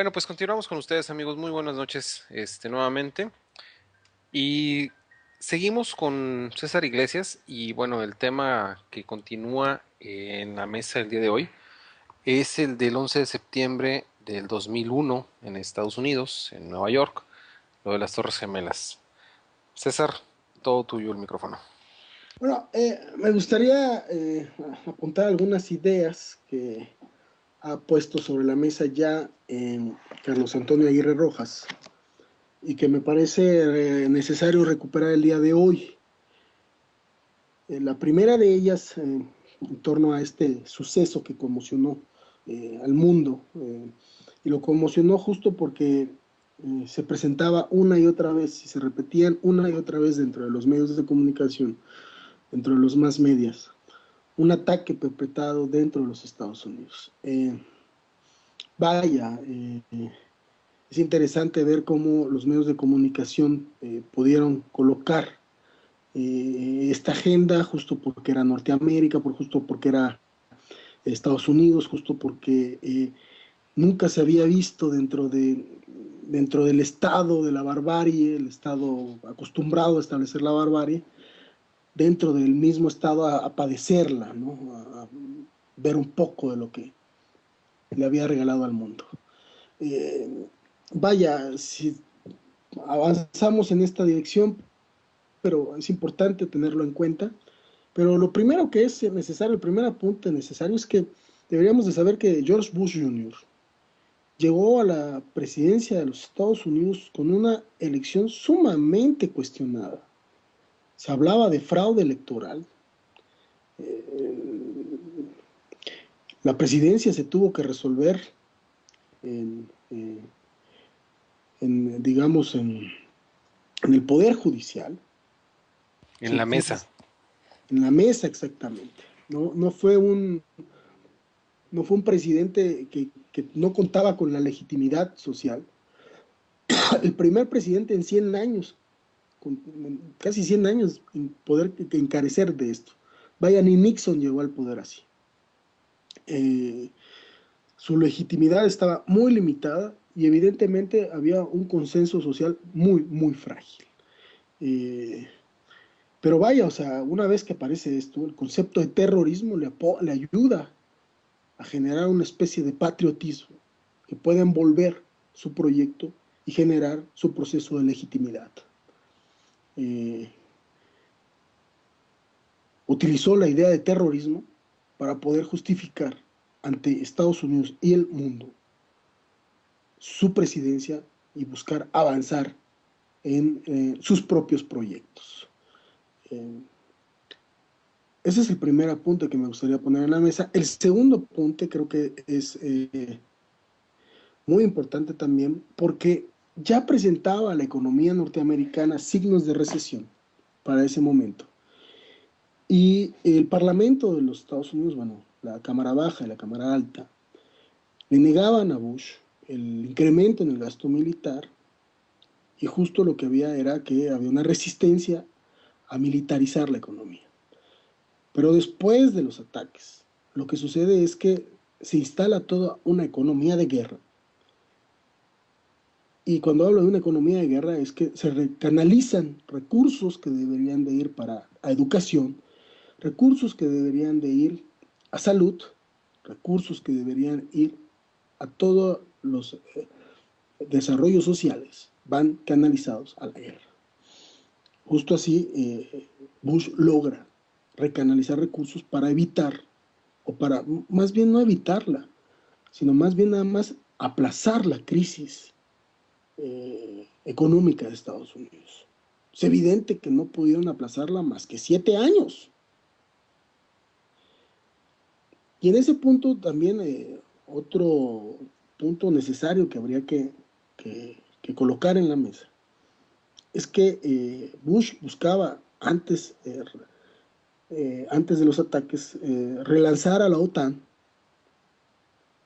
Bueno, pues continuamos con ustedes, amigos. Muy buenas noches, nuevamente. Y seguimos con César Iglesias y bueno, el tema que continúa en la mesa el día de hoy es el del 11 de septiembre del 2001 en Estados Unidos, en Nueva York, lo de las Torres Gemelas. César, todo tuyo el micrófono. Bueno, me gustaría apuntar algunas ideas que ha puesto sobre la mesa ya Carlos Antonio Aguirre Rojas y que me parece necesario recuperar el día de hoy. La primera de ellas, en torno a este suceso que conmocionó al mundo, y lo conmocionó justo porque se presentaba una y otra vez y se repetían una y otra vez dentro de los medios de comunicación, dentro de los más medias, un ataque perpetrado dentro de los Estados Unidos. Vaya, es interesante ver cómo los medios de comunicación pudieron colocar esta agenda justo porque era Norteamérica, justo porque era Estados Unidos, justo porque nunca se había visto dentro del estado de la barbarie, el estado acostumbrado a establecer la barbarie, dentro del mismo estado a padecerla, ¿no? A ver un poco de lo que le había regalado al mundo. Eh, Vaya, si avanzamos en esta dirección, pero es importante tenerlo en cuenta. Pero lo primero que es necesario, el primer apunte necesario es que deberíamos de saber que George Bush Jr. llegó a la presidencia de los Estados Unidos con una elección sumamente cuestionada. Se hablaba de fraude electoral. La presidencia se tuvo que resolver en, digamos, en el Poder Judicial. En la mesa. En la mesa exactamente. No fue un presidente que no contaba con la legitimidad social. El primer presidente en 100 años, con casi 100 años, en poder encarecer de esto. Vaya, ni Nixon llegó al poder así. Su legitimidad estaba muy limitada y evidentemente había un consenso social muy, muy frágil. Eh, pero vaya, o sea, una vez que aparece esto, el concepto de terrorismo le ayuda a generar una especie de patriotismo que pueda envolver su proyecto y generar su proceso de legitimidad. Eh, Utilizó la idea de terrorismo para poder justificar ante Estados Unidos y el mundo su presidencia y buscar avanzar en sus propios proyectos. Eh, Ese es el primer apunte que me gustaría poner en la mesa. El segundo apunte creo que es muy importante también porque ya presentaba la economía norteamericana signos de recesión para ese momento. Y el Parlamento de los Estados Unidos, bueno, la Cámara Baja y la Cámara Alta, le negaban a Bush el incremento en el gasto militar y justo lo que había era que había una resistencia a militarizar la economía. Pero después de los ataques, lo que sucede es que se instala toda una economía de guerra. Y cuando hablo de una economía de guerra es que se canalizan recursos que deberían de ir para a educación, recursos que deberían de ir a salud, recursos que deberían ir a todos los desarrollos sociales, van canalizados a la guerra. Justo así, Bush logra recanalizar recursos para evitar, o para más bien no evitarla, sino más bien nada más aplazar la crisis económica de Estados Unidos. Es evidente que no pudieron aplazarla más que 7 años. Y en ese punto también otro punto necesario que habría que colocar en la mesa es que Bush buscaba antes de los ataques relanzar a la OTAN.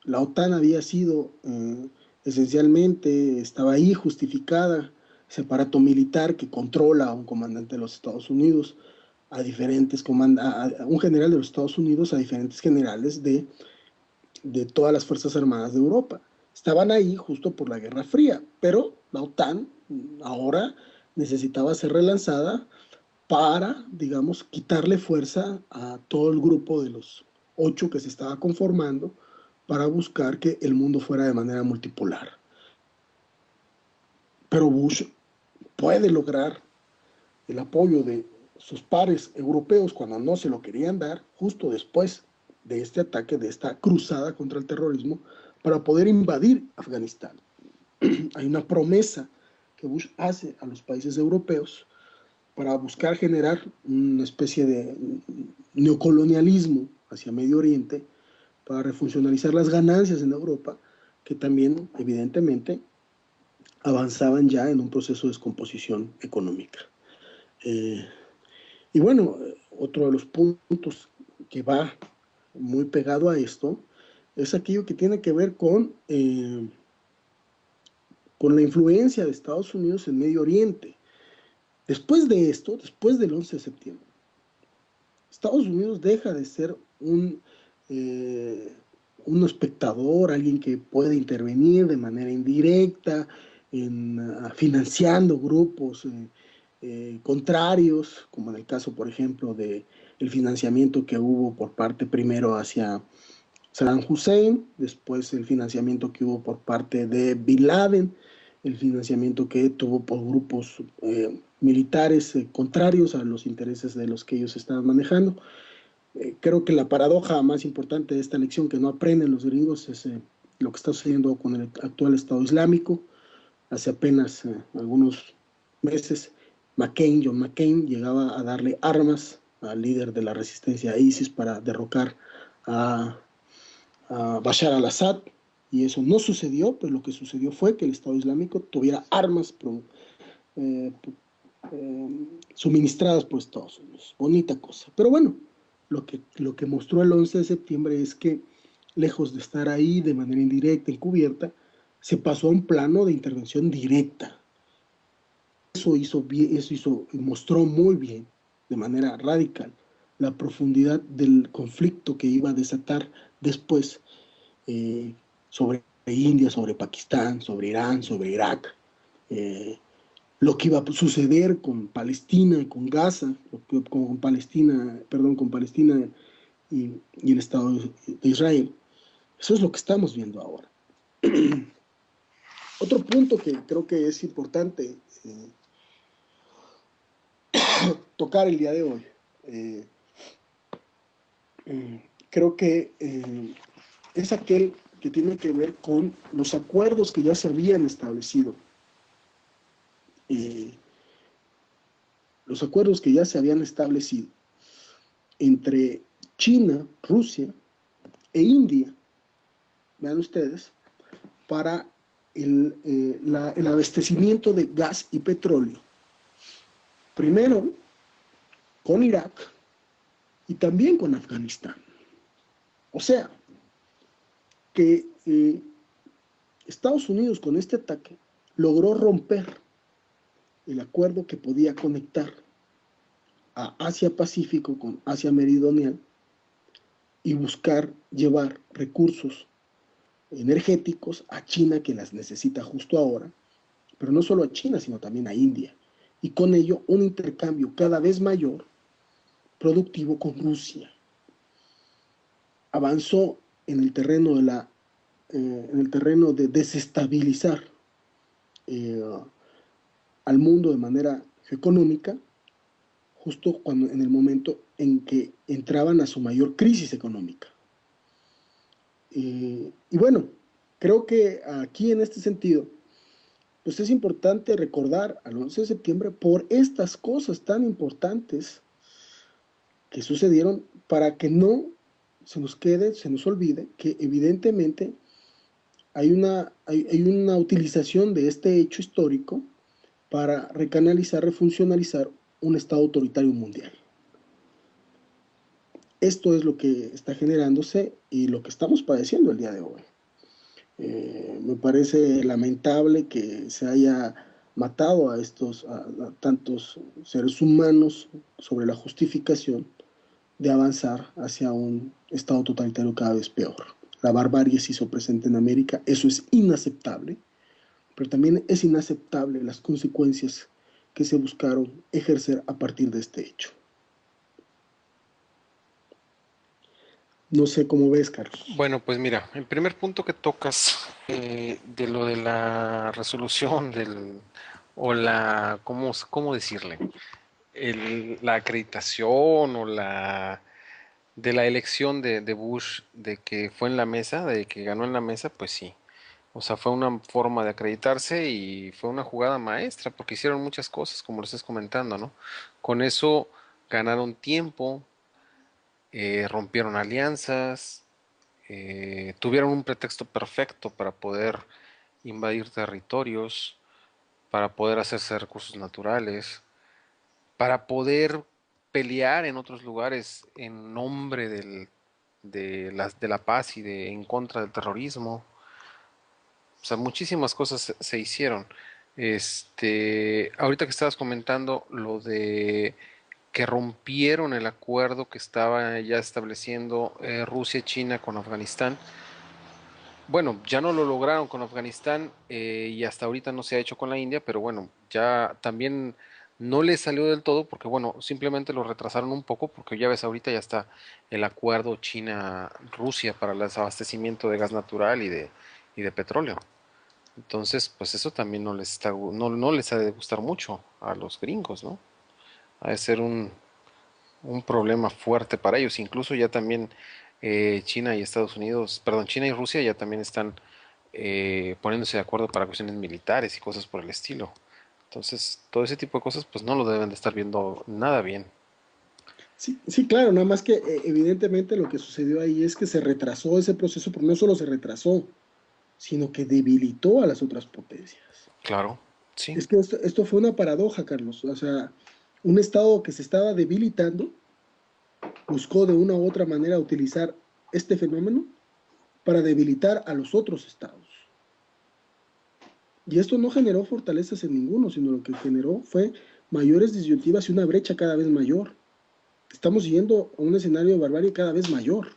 La OTAN había sido esencialmente, estaba ahí justificada, ese aparato militar que controla a un comandante de los Estados Unidos, a un general de los Estados Unidos, a diferentes generales de todas las Fuerzas Armadas de Europa. estaban ahí justo por la Guerra Fría, pero la OTAN ahora necesitaba ser relanzada para, digamos, quitarle fuerza a todo el grupo de los 8 que se estaba conformando para buscar que el mundo fuera de manera multipolar. Pero Bush puede lograr el apoyo de sus pares europeos cuando no se lo querían dar, justo después de este ataque, de esta cruzada contra el terrorismo, para poder invadir Afganistán. Hay una promesa que Bush hace a los países europeos para buscar generar una especie de neocolonialismo hacia Medio Oriente, para refuncionalizar las ganancias en Europa, que también, evidentemente, avanzaban ya en un proceso de descomposición económica. Y bueno, otro de los puntos que va muy pegado a esto es aquello que tiene que ver con la influencia de Estados Unidos en Medio Oriente. Después de esto, después del 11 de septiembre, Estados Unidos deja de ser un espectador, alguien que puede intervenir de manera indirecta, financiando grupos contrarios, como en el caso, por ejemplo, del financiamiento que hubo por parte primero hacia Saddam Hussein, después el financiamiento que hubo por parte de Bin Laden, el financiamiento que tuvo por grupos militares contrarios a los intereses de los que ellos estaban manejando. Creo que la paradoja más importante de esta lección que no aprenden los gringos es lo que está sucediendo con el actual Estado Islámico. Hace apenas algunos meses, John McCain, llegaba a darle armas al líder de la resistencia a ISIS para derrocar a Bashar al-Assad, y eso no sucedió, pero lo que sucedió fue que el Estado Islámico tuviera armas suministradas por Estados Unidos. Bonita cosa. Pero bueno, lo que mostró el 11 de septiembre es que, lejos de estar ahí de manera indirecta, encubierta, se pasó a un plano de intervención directa. Mostró muy bien, de manera radical, la profundidad del conflicto que iba a desatar después sobre India, sobre Pakistán, sobre Irán, sobre Irak, lo que iba a suceder con Palestina y con Gaza, con Palestina y el Estado de Israel. Eso es lo que estamos viendo ahora. Otro punto que creo que es importante tocar el día de hoy, creo que es aquel que tiene que ver con los acuerdos que ya se habían establecido. Los acuerdos que ya se habían establecido entre China, Rusia e India, vean ustedes, para el abastecimiento de gas y petróleo. Primero con Irak y también con Afganistán. O sea, que Estados Unidos con este ataque logró romper el acuerdo que podía conectar a Asia-Pacífico con Asia Meridional y buscar llevar recursos energéticos a China, que las necesita justo ahora, pero no solo a China, sino también a India, y con ello un intercambio cada vez mayor productivo con Rusia. Avanzó en el terreno de desestabilizar al mundo de manera económica, justo en el momento en que entraban a su mayor crisis económica. Y bueno, creo que aquí en este sentido, pues es importante recordar al 11 de septiembre por estas cosas tan importantes que sucedieron, para que no se nos olvide que evidentemente hay una utilización de este hecho histórico para recanalizar, refuncionalizar un Estado autoritario mundial. Esto es lo que está generándose y lo que estamos padeciendo el día de hoy. Me parece lamentable que se haya matado a tantos seres humanos sobre la justificación de avanzar hacia un Estado totalitario cada vez peor. La barbarie se hizo presente en América, eso es inaceptable, pero también es inaceptable las consecuencias que se buscaron ejercer a partir de este hecho. No sé cómo ves, Carlos. Bueno, pues mira, el primer punto que tocas de lo de la resolución o ¿cómo decirle? La acreditación o de la elección de Bush, de que fue en la mesa, de que ganó en la mesa, pues sí. O sea, fue una forma de acreditarse y fue una jugada maestra, porque hicieron muchas cosas, como lo estás comentando, ¿no? Con eso ganaron tiempo, rompieron alianzas, tuvieron un pretexto perfecto para poder invadir territorios, para poder hacerse recursos naturales, para poder pelear en otros lugares en nombre de la paz y en contra del terrorismo. O sea, muchísimas cosas se hicieron. Ahorita que estabas comentando lo de que rompieron el acuerdo que estaba ya estableciendo Rusia y China con Afganistán. Bueno, ya no lo lograron con Afganistán y hasta ahorita no se ha hecho con la India, pero bueno, ya también no le salió del todo porque bueno, simplemente lo retrasaron un poco porque ya ves, ahorita ya está el acuerdo China-Rusia para el desabastecimiento de gas natural y de petróleo. Entonces, pues eso también no les ha de gustar mucho a los gringos, ¿no? Ha de ser un problema fuerte para ellos. Incluso ya también China y Estados Unidos, perdón, China y Rusia ya también están poniéndose de acuerdo para cuestiones militares y cosas por el estilo. Entonces, todo ese tipo de cosas, pues no lo deben de estar viendo nada bien. Sí, sí, claro, nada más que evidentemente lo que sucedió ahí es que se retrasó ese proceso, pero no solo se retrasó, sino que debilitó a las otras potencias. Claro, sí, Es que esto fue una paradoja, Carlos. O sea, un Estado que se estaba debilitando buscó de una u otra manera utilizar este fenómeno para debilitar a los otros estados. Y esto no generó fortalezas en ninguno, sino lo que generó fue mayores disyuntivas y una brecha cada vez mayor. Estamos yendo a un escenario de barbarie cada vez mayor.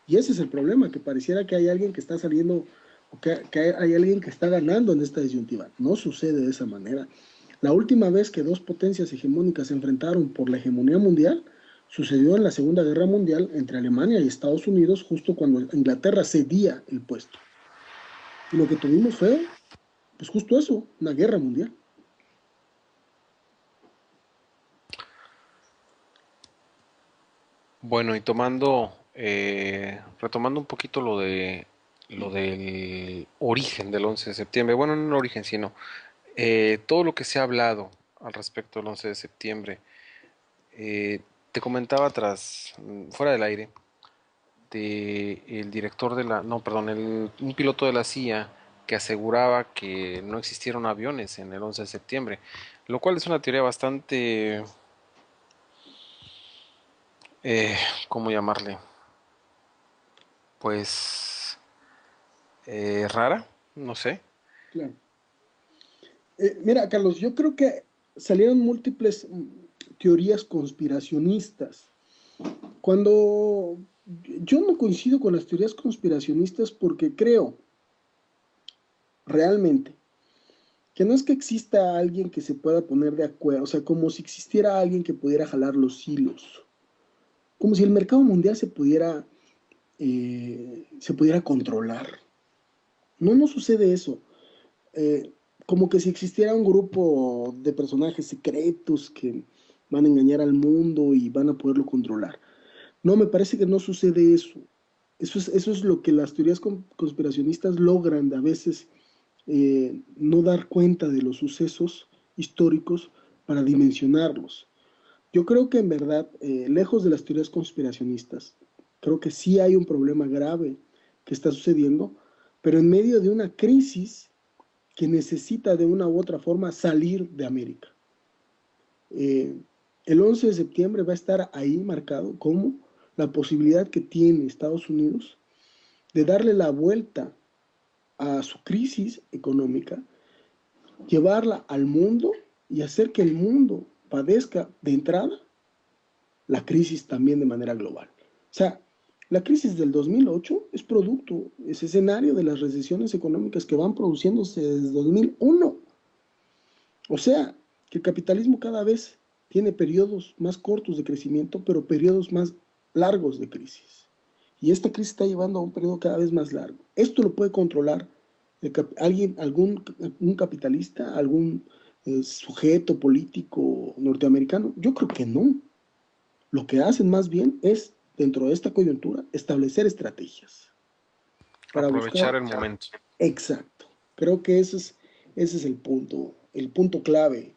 Y ese es el problema, que pareciera que hay alguien que está saliendo, o que hay alguien que está ganando en esta disyuntiva. No sucede de esa manera. La última vez que dos potencias hegemónicas se enfrentaron por la hegemonía mundial sucedió en la Segunda Guerra Mundial entre Alemania y Estados Unidos, justo cuando Inglaterra cedía el puesto. Y lo que tuvimos fue, pues justo eso, una guerra mundial. bueno, y retomando un poquito lo del origen del 11 de septiembre, bueno, no el origen, sino todo lo que se ha hablado al respecto del 11 de septiembre. Eh, Te comentaba fuera del aire, de el director de no, perdón, un piloto de la CIA que aseguraba que no existieron aviones en el 11 de septiembre, lo cual es una teoría bastante, eh, ¿cómo llamarle? Pues rara, no sé. Claro. Mira, Carlos, yo creo que salieron múltiples teorías conspiracionistas. Cuando yo no coincido con las teorías conspiracionistas porque creo realmente que no es que exista alguien que se pueda poner de acuerdo, o sea, como si existiera alguien que pudiera jalar los hilos, como si el mercado mundial se pudiera controlar. No, no sucede eso. Eh, Como que si existiera un grupo de personajes secretos que van a engañar al mundo y van a poderlo controlar. No, me parece que no sucede eso. Eso es lo que las teorías conspiracionistas logran de a veces no dar cuenta de los sucesos históricos para dimensionarlos. Yo creo que en verdad, lejos de las teorías conspiracionistas, creo que sí hay un problema grave que está sucediendo, pero en medio de una crisis que necesita de una u otra forma salir de América. Eh, el 11 de septiembre va a estar ahí marcado como la posibilidad que tiene Estados Unidos de darle la vuelta a su crisis económica, llevarla al mundo y hacer que el mundo padezca de entrada la crisis también de manera global. O sea, La crisis del 2008 es producto, es escenario de las recesiones económicas que van produciéndose desde 2001. O sea, que el capitalismo cada vez tiene periodos más cortos de crecimiento, pero periodos más largos de crisis. Y esta crisis está llevando a un periodo cada vez más largo. Esto lo puede controlar alguien, un capitalista, algún sujeto político norteamericano. Yo creo que no. Lo que hacen más bien es, dentro de esta coyuntura, establecer estrategias para Aprovechar buscar. el momento. Exacto. Creo que ese es el punto clave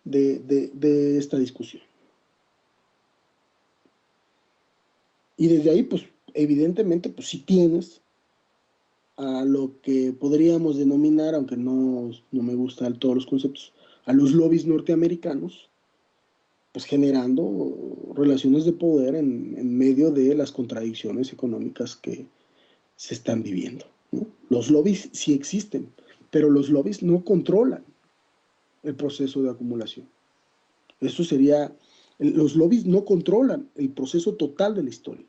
de esta discusión. Y desde ahí, pues, evidentemente, pues sí tienes a lo que podríamos denominar, aunque no me gustan todos los conceptos, a los lobbies norteamericanos, pues generando relaciones de poder en medio de las contradicciones económicas que se están viviendo, ¿no? Los lobbies sí existen, pero los lobbies no controlan el proceso de acumulación. Eso sería, los lobbies no controlan el proceso total de la historia,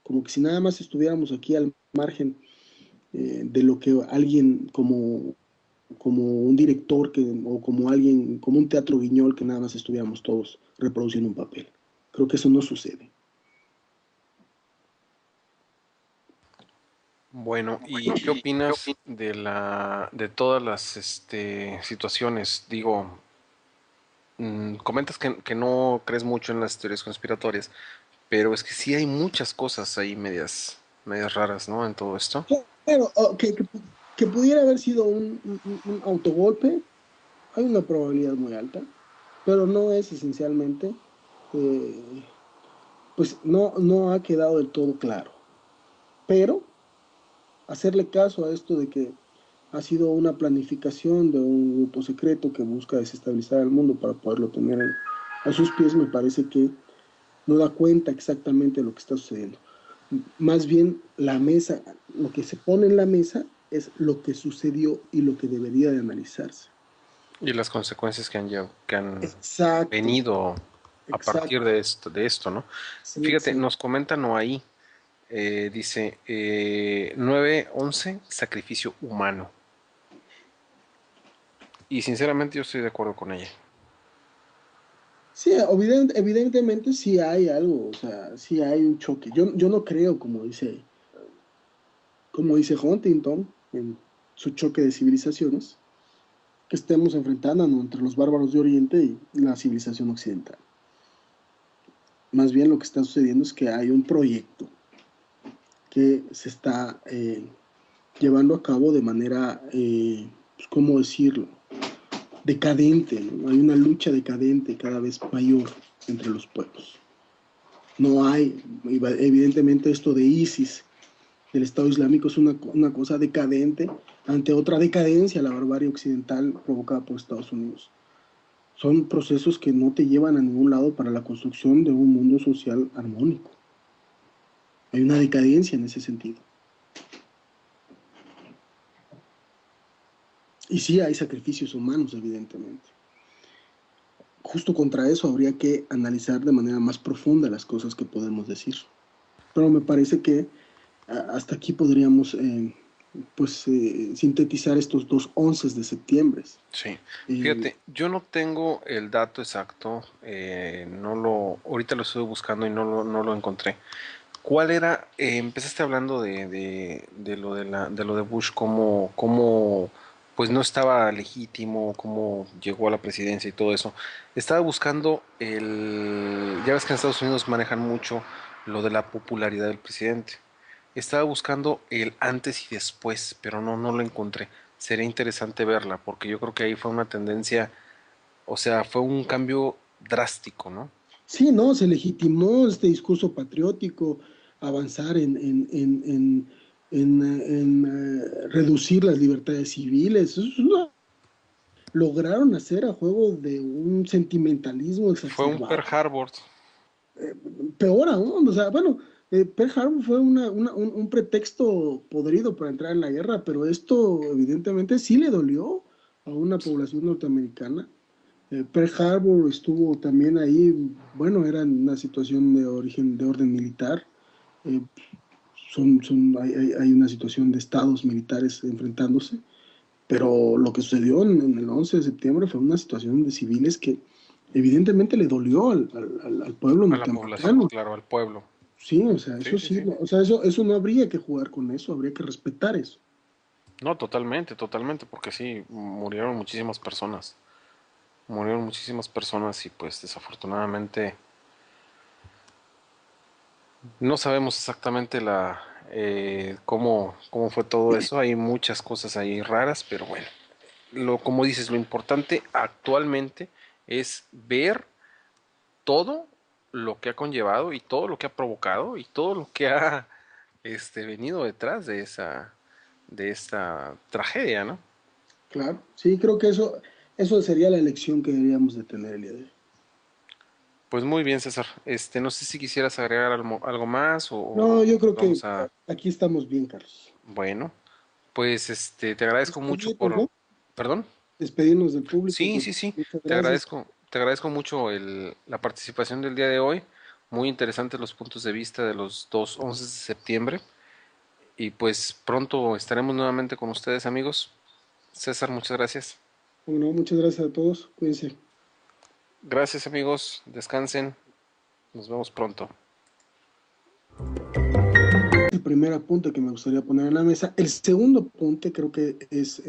como que si nada más estuviéramos aquí al margen de lo que alguien como un director o como alguien, como un teatro guiñol que nada más estuviéramos todos reproduciendo un papel. Creo que eso no sucede. Bueno, ¿y qué opinas de todas las situaciones? Digo, comentas que no crees mucho en las teorías conspiratorias, pero es que sí hay muchas cosas ahí medias raras, ¿no? En todo esto. Claro, que pudiera haber sido un autogolpe, hay una probabilidad muy alta, pero no es esencialmente, eh, pues no ha quedado del todo claro. Pero hacerle caso a esto de que ha sido una planificación de un grupo secreto que busca desestabilizar el mundo para poderlo tener a sus pies, me parece que no da cuenta exactamente de lo que está sucediendo. Más bien la mesa, lo que se pone en la mesa es lo que sucedió y lo que debería de analizarse. Y las consecuencias que han Exacto, venido a partir exacto. de esto, ¿no? Sí, Fíjate, sí. nos comenta Noahí, dice 9-11, sacrificio humano. Y sinceramente yo estoy de acuerdo con ella. Sí, evidentemente sí hay algo, o sea, sí hay un choque. Yo no creo, como dice Huntington, en su choque de civilizaciones, que estemos enfrentándonos entre los bárbaros de Oriente y la civilización occidental. Más bien lo que está sucediendo es que hay un proyecto que se está llevando a cabo de manera, pues, ¿cómo decirlo? Decadente, ¿no? Hay una lucha decadente cada vez mayor entre los pueblos. No hay, evidentemente esto de ISIS, del Estado Islámico, es una cosa decadente ante otra decadencia, la barbarie occidental provocada por Estados Unidos. Son procesos que no te llevan a ningún lado para la construcción de un mundo social armónico. Hay una decadencia en ese sentido. Y sí hay sacrificios humanos, evidentemente. Justo contra eso habría que analizar de manera más profunda las cosas que podemos decir. Pero me parece que hasta aquí podríamos sintetizar estos dos 11 de septiembre. Sí, Eh, fíjate, yo no tengo el dato exacto, ahorita lo estuve buscando y no lo encontré. ¿Cuál era? Empezaste hablando de lo de Bush, cómo pues no estaba legítimo, cómo llegó a la presidencia y todo eso. Estaba buscando ya ves que en Estados Unidos manejan mucho lo de la popularidad del presidente. Estaba buscando el antes y después, pero no lo encontré. Sería interesante verla, porque yo creo que ahí fue una tendencia, o sea, fue un cambio drástico, ¿no? sí, ¿no? Se legitimó este discurso patriótico, avanzar reducir las libertades civiles. Lograron hacer a juego de un sentimentalismo Fue un Pearl exacerbado. Harbor. Peor aún, o sea, bueno, Pearl Harbor fue un pretexto podrido para entrar en la guerra, pero esto evidentemente sí le dolió a una población norteamericana. Pearl Harbor estuvo también ahí, bueno, era en una situación de origen, de orden militar. Eh, hay una situación de estados militares enfrentándose, pero lo que sucedió en el 11 de septiembre fue una situación de civiles que evidentemente le dolió al pueblo A la población, norteamericano. claro, al pueblo. Sí, o sea, Sí, eso sí, sí, sí. o sea, eso no habría que jugar con eso, habría que respetar eso. No, totalmente, totalmente, porque sí, murieron muchísimas personas. Murieron muchísimas personas y pues desafortunadamente no sabemos exactamente cómo fue todo eso. Hay muchas cosas ahí raras, pero bueno. Como dices, lo importante actualmente es ver todo lo que ha conllevado y todo lo que ha provocado y todo lo que ha venido detrás de esta tragedia, ¿no? Claro, sí, creo que eso sería la elección que deberíamos de tener el día de hoy. Pues muy bien, César. No sé si quisieras agregar algo más No, yo o creo que vamos a, aquí estamos bien, Carlos. bueno, pues te agradezco mucho Despedirnos, ¿no? ¿perdón? Despedirnos del público, Sí, pues sí, sí. muchas gracias. Te agradezco mucho la participación del día de hoy. Muy interesantes los puntos de vista de los dos 11 de septiembre. Y pues pronto estaremos nuevamente con ustedes, amigos. César, muchas gracias. Bueno, muchas gracias a todos, cuídense. Gracias, amigos. Descansen. Nos vemos pronto. El primer apunte que me gustaría poner en la mesa. El segundo apunte creo que es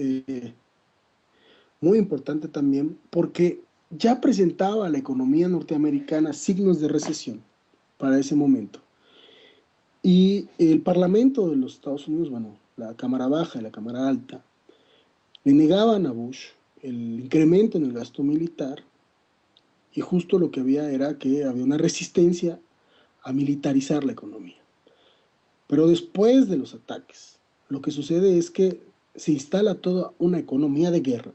muy importante también porque ya presentaba la economía norteamericana signos de recesión para ese momento. Y el Parlamento de los Estados Unidos, bueno, la Cámara Baja y la Cámara Alta, le negaban a Bush el incremento en el gasto militar y justo lo que había era que había una resistencia a militarizar la economía. Pero después de los ataques, lo que sucede es que se instala toda una economía de guerra.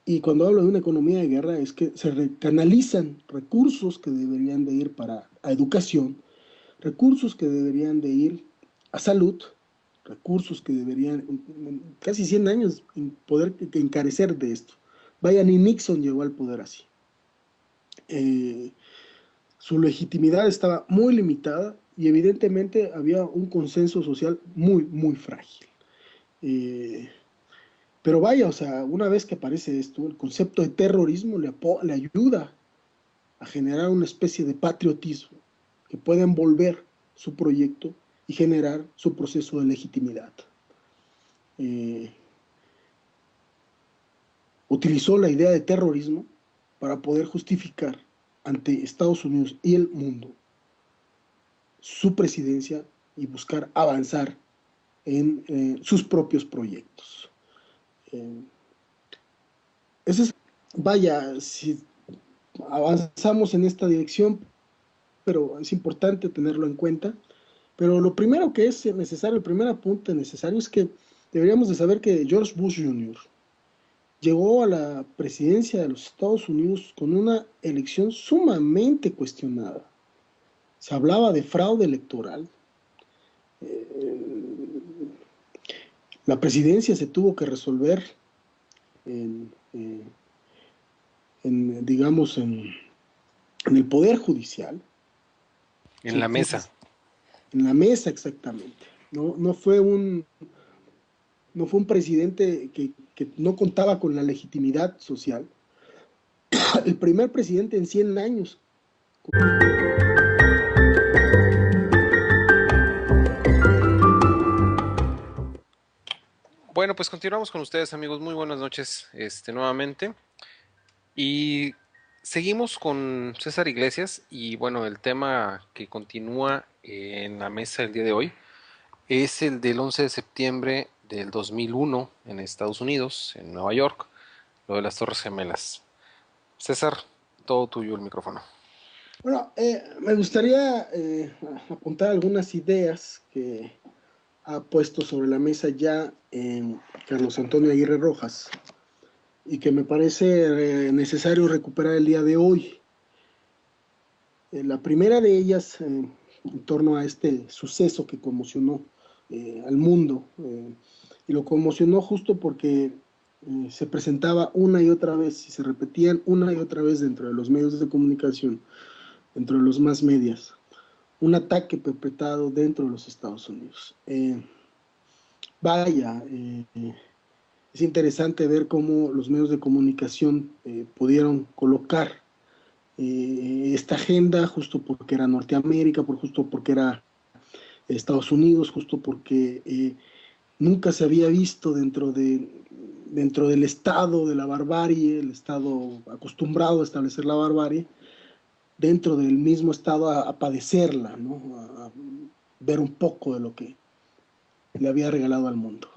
Y cuando hablo de una economía de guerra es que se canalizan recursos que deberían de ir para a educación, recursos que deberían de ir a salud, recursos que deberían, casi 100 años, poder encarecer de esto. Vaya, ni Nixon llegó al poder así. Eh, Su legitimidad estaba muy limitada y evidentemente había un consenso social muy, muy frágil. Eh, pero vaya, o sea, una vez que aparece esto, el concepto de terrorismo le ayuda a generar una especie de patriotismo que pueda envolver su proyecto y generar su proceso de legitimidad. Eh, Utilizó la idea de terrorismo para poder justificar ante Estados Unidos y el mundo su presidencia y buscar avanzar en sus propios proyectos. Eh, ese es, vaya, si avanzamos en esta dirección, pero es importante tenerlo en cuenta. Pero lo primero que es necesario, el primer apunte necesario es que deberíamos de saber que George Bush Jr. llegó a la presidencia de los Estados Unidos con una elección sumamente cuestionada. Se hablaba de fraude electoral. La presidencia se tuvo que resolver en, digamos, en el Poder Judicial, En la mesa. en la mesa exactamente. No fue un presidente que no contaba con la legitimidad social. El primer presidente en 100 años. Bueno, pues continuamos con ustedes, amigos. Muy buenas noches, nuevamente. Y seguimos con César Iglesias y bueno, el tema que continúa en la mesa el día de hoy es el del 11 de septiembre del 2001 en Estados Unidos, en Nueva York, lo de las Torres Gemelas. César, todo tuyo el micrófono. Bueno, me gustaría apuntar algunas ideas que ha puesto sobre la mesa ya Carlos Antonio Aguirre Rojas y que me parece necesario recuperar el día de hoy. La primera de ellas, en torno a este suceso que conmocionó al mundo, y lo conmocionó justo porque se presentaba una y otra vez y se repetían una y otra vez dentro de los medios de comunicación, dentro de los más medias, un ataque perpetrado dentro de los Estados Unidos. Vaya, es interesante ver cómo los medios de comunicación pudieron colocar esta agenda justo porque era Norteamérica, justo porque era Estados Unidos, justo porque nunca se había visto dentro del estado de la barbarie, el estado acostumbrado a establecer la barbarie, dentro del mismo estado a padecerla, ¿no? A ver un poco de lo que le había regalado al mundo.